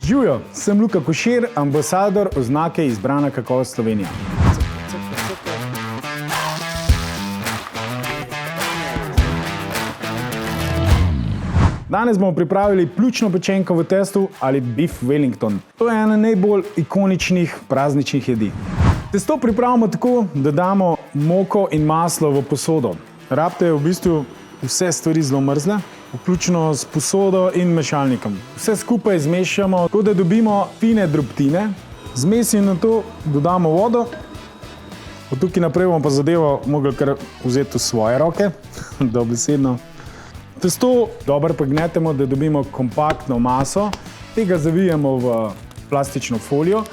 Živijo, sem Luka Košir, ambasador oznake Izbrana kakovost Slovenija. Danes bomo pripravili pljučno pečenko v testu ali beef wellington. To je ena najbolj ikoničnih prazničnih jedi. Testo pripravimo tako, da damo moko in maslo v posodo. Rabite v bistvu vse stvari zelo mrzle, vključno s posodo in mešalnikom. Vse skupaj zmešamo, tako da dobimo fine drobtine. Zmes in na to dodamo vodo. Od tukaj naprej bomo pa zadevo mogli kar vzeti v svoje roke, dobesedno. Testo dobro pregnetemo, da dobimo kompaktno maso. Tega zavijemo v plastično folijo.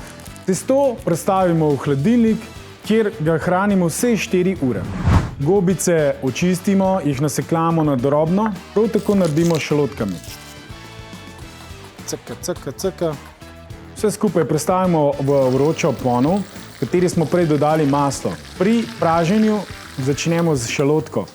Testo prestavimo v hladilnik, kjer ga hranimo vse 4 ure. Gobice očistimo, jih nasekljamo na drobno, prav tako naredimo s šalotkami. Cka. Vse skupaj prestavimo v vročo ponev, v kateri smo prej dodali maslo. Pri praženju začnemo z šalotko.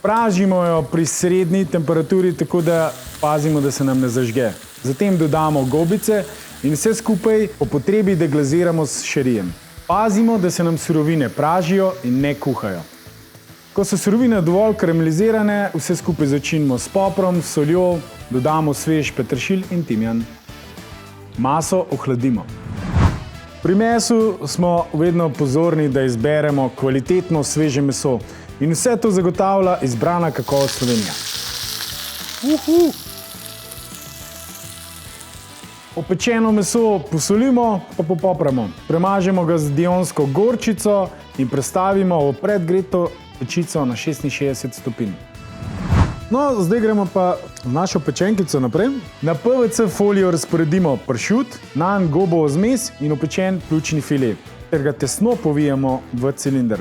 Pražimo jo pri srednji temperaturi, tako da pazimo, da se nam ne zažge. Zatem dodamo gobice in vse skupaj po potrebi deglaziramo s šerijem. Pazimo, da se nam surovine pražijo in ne kuhajo. Ko so surovine dovolj karamelizirane, vse skupaj začinimo s poprom, soljo, dodamo svež peteršilj in timijan. Maso ohladimo. Pri mesu smo vedno pozorni, da izberemo kvalitetno sveže meso. In vse to zagotavlja Izbrana kakovost Slovenija. Opečeno meso posolimo pa popopramo. Premažemo ga z dionsko gorčico in prestavimo v predgreto pečico na 66 stopinj. No, zdaj gremo pa v našo pečenkico naprej. Na PVC folijo razporedimo pršut, nanj gobovo zmes in opečen pljučni file, ter ga tesno povijemo v cilinder.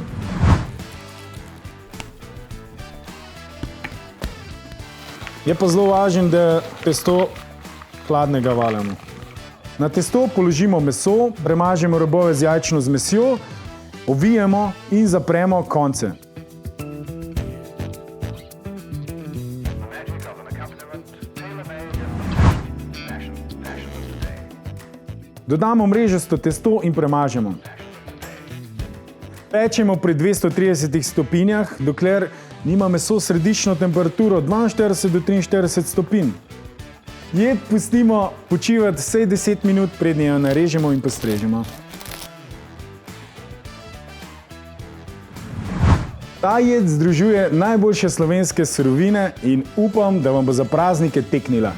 Je pa zelo važno, da testo hladnega valjamo. Na testo položimo meso, premažemo robove z jajčno zmesjo, ovijemo in zapremo konce. Dodamo mrežasto testo in premažemo. Pečemo pri 230 stopinjah, dokler nima meso središčno temperaturo 42 do 43 stopinj. Jed pustimo počivati vsaj 10 minut, prednje jo narežemo in postrežemo. Ta jed združuje najboljše slovenske surovine in upam, da vam bo za praznike teknila.